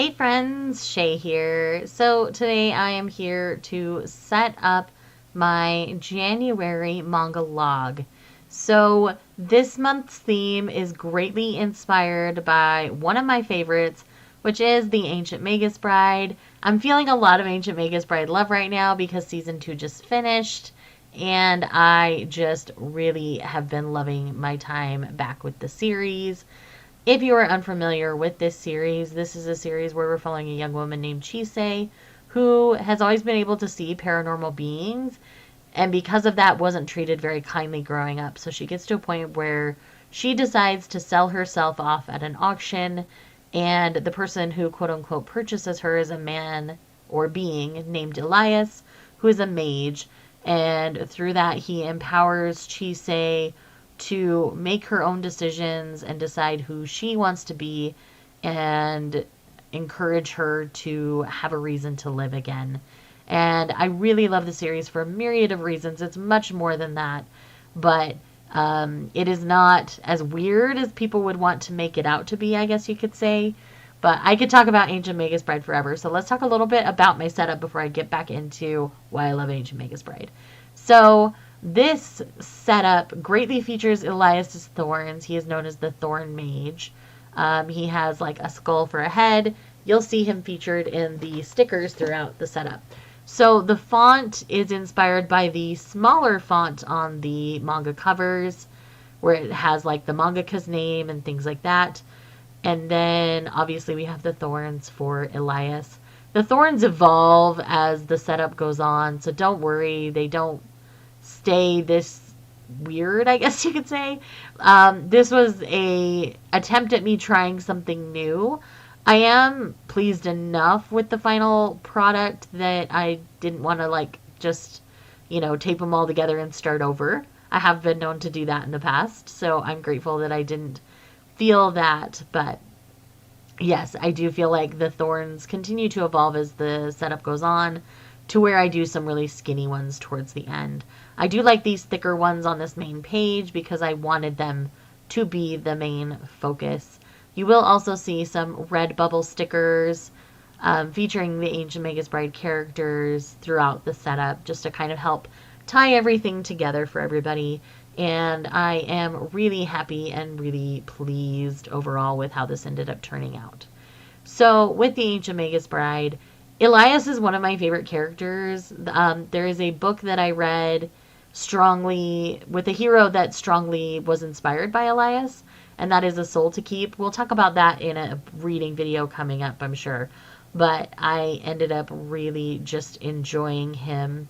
Hey friends, Shay here. So today I am here to set up my January manga log. So this month's theme is greatly inspired by one of my favorites, which is the Ancient Magus Bride. I'm feeling a lot of Ancient Magus Bride love right now because season 2 just finished, and I just really have been loving my time back with the series. If you are unfamiliar with this is a series where we're following a young woman named Chise who has always been able to see paranormal beings, and because of that wasn't treated very kindly growing up. So she gets to a point where she decides to sell herself off at an auction, and the person who quote unquote purchases her is a man or being named Elias, who is a mage, and through that he empowers Chise to make her own decisions and decide who she wants to be and encourage her to have a reason to live again. And I really love the series for a myriad of reasons. It's much more than that, but it is not as weird as people would want to make it out to be, I guess you could say. But I could talk about Ancient Magus Bride forever. So let's talk a little bit about my setup before I get back into why I love Ancient Magus Bride. So this setup greatly features Elias's thorns. He is known as the Thorn Mage. He has like a skull for a head. You'll see him featured in the stickers throughout the setup. So the font is inspired by the smaller font on the manga covers, where it has like the mangaka's name and things like that. And then obviously we have the thorns for Elias. The thorns evolve as the setup goes on, so don't worry, they don't stay this weird, I guess you could say. This was a attempt at me trying something new. I am pleased enough with the final product that I didn't want to like just, tape them all together and start over. I have been known to do that in the past, so I'm grateful that I didn't feel that. But yes, I do feel like the thorns continue to evolve as the setup goes on, to where I do some really skinny ones towards the end. I do like these thicker ones on this main page because I wanted them to be the main focus. You will also see some Redbubble stickers featuring the Ancient Magus Bride characters throughout the setup, just to kind of help tie everything together for everybody. And I am really happy and really pleased overall with how this ended up turning out. So with the Ancient Magus Bride, Elias is one of my favorite characters. There is a book that I read strongly with a hero that strongly was inspired by Elias, and that is A Soul to Keep. We'll talk about that in a reading video coming up, I'm sure. But I ended up really just enjoying him.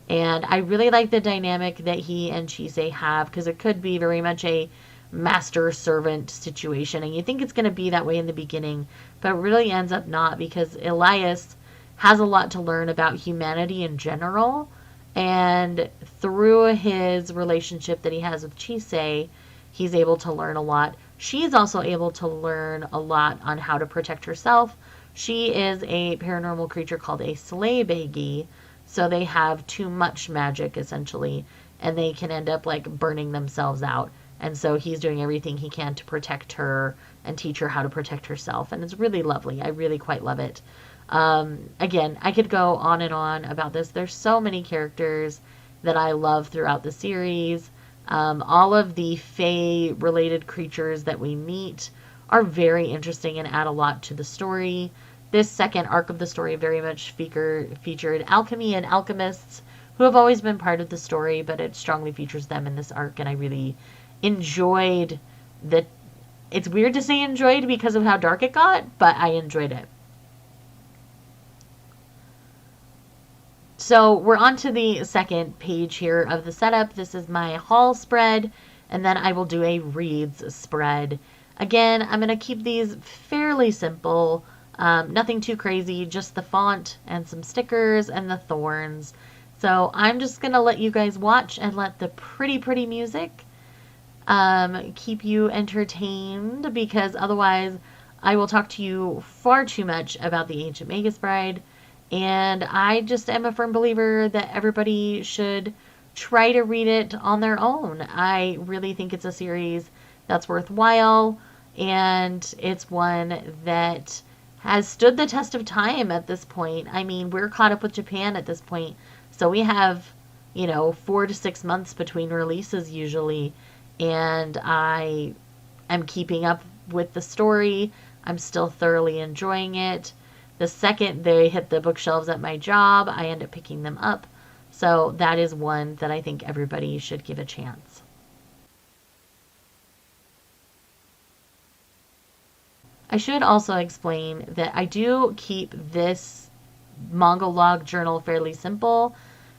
And I really like the dynamic that he and Chise have, because it could be very much a master-servant situation. And you think it's going to be that way in the beginning, but it really ends up not, because Elias has a lot to learn about humanity in general. And through his relationship that he has with Chise, he's able to learn a lot. She's also able to learn a lot on how to protect herself. She is a paranormal creature called a slay baggy, so they have too much magic, essentially, and they can end up like burning themselves out. And so he's doing everything he can to protect her and teach her how to protect herself. And it's really lovely. I really quite love it. Again, I could go on and on about this. There's so many characters that I love throughout the series. All of the Fae related creatures that we meet are very interesting and add a lot to the story. This second arc of the story very much featured alchemy and alchemists, who have always been part of the story, but it strongly features them in this arc, and I really enjoyed the... It's weird to say enjoyed because of how dark it got, but I enjoyed it. So we're on to the second page here of the setup. This is my haul spread, and then I will do a reads spread. Again, I'm going to keep these fairly simple, nothing too crazy, just the font and some stickers and the thorns. So I'm just going to let you guys watch and let the pretty music keep you entertained, because otherwise I will talk to you far too much about the Ancient Magus Bride. And I just am a firm believer that everybody should try to read it on their own. I really think it's a series that's worthwhile, and it's one that has stood the test of time at this point. I mean, we're caught up with Japan at this point, so we have, 4 to 6 months between releases usually, and I am keeping up with the story. I'm still thoroughly enjoying it. The second they hit the bookshelves at my job, I end up picking them up. So that is one that I think everybody should give a chance. I should also explain that I do keep this manga log journal fairly simple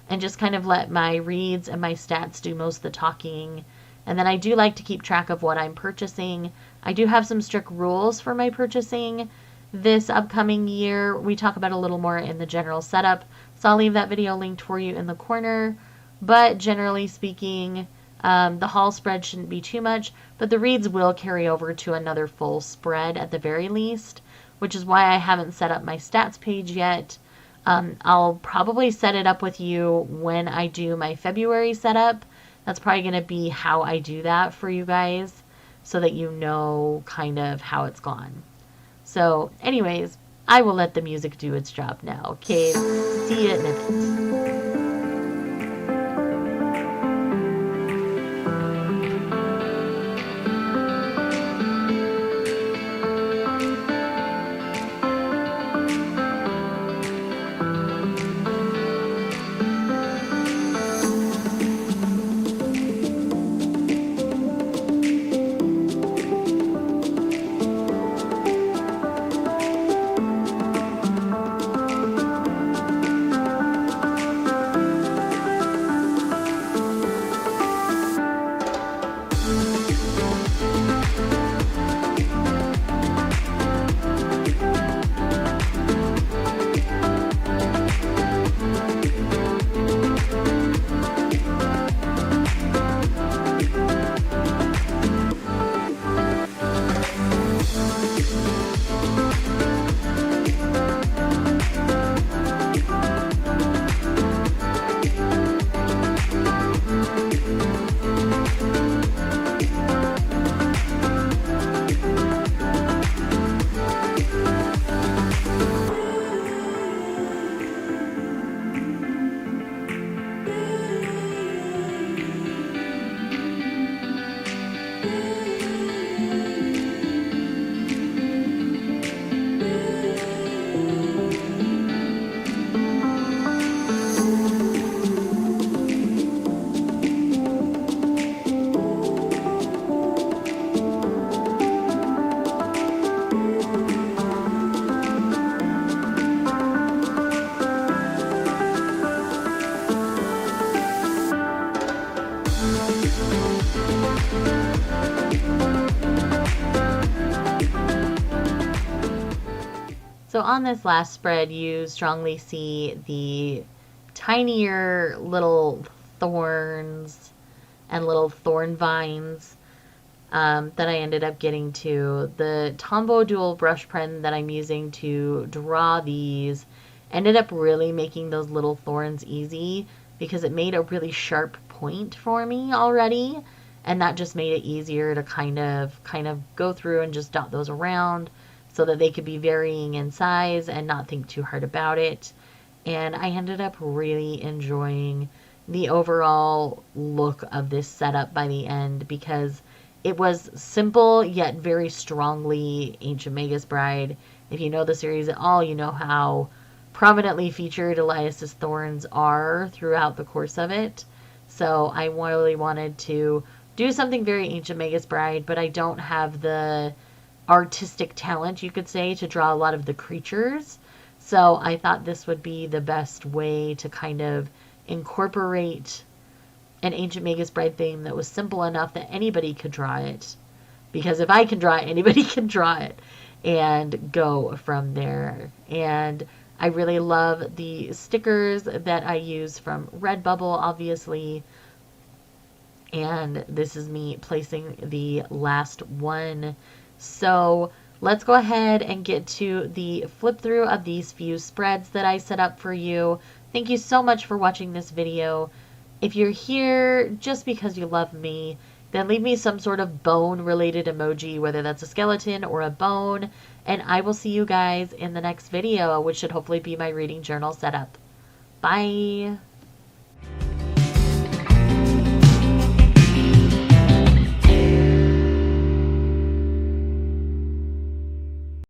and just kind of let my reads and my stats do most of the talking. And then I do like to keep track of what I'm purchasing. I do have some strict rules for my purchasing this upcoming year. We talk about a little more in the general setup, so I'll leave that video linked for you in the corner. But generally speaking, the haul spread shouldn't be too much, but the reads will carry over to another full spread at the very least, which is why I haven't set up my stats page yet. I'll probably set it up with you when I do my February setup. That's probably going to be how I do that for you guys, so that you know kind of how it's gone. So anyways, I will let the music do its job now. Okay, see you in a bit. So on this last spread, you strongly see the tinier little thorns and little thorn vines that I ended up getting to. The Tombow Dual brush pen that I'm using to draw these ended up really making those little thorns easy, because it made a really sharp point for me already, and that just made it easier to kind of go through and just dot those around, so that they could be varying in size and not think too hard about it. And I ended up really enjoying the overall look of this setup by the end, because it was simple yet very strongly Ancient Magus Bride. If you know the series at all, you know how prominently featured Elias's thorns are throughout the course of it. So I really wanted to do something very Ancient Magus Bride, but I don't have the artistic talent, you could say, to draw a lot of the creatures. So I thought this would be the best way to kind of incorporate an Ancient Magus Bride theme that was simple enough that anybody could draw it. Because if I can draw it, anybody can draw it, and go from there. And I really love the stickers that I use from Redbubble, obviously. And this is me placing the last one. So let's go ahead and get to the flip through of these few spreads that I set up for you. Thank you so much for watching this video. If you're here just because you love me, then leave me some sort of bone related emoji, whether that's a skeleton or a bone, and I will see you guys in the next video, which should hopefully be my reading journal setup. Bye!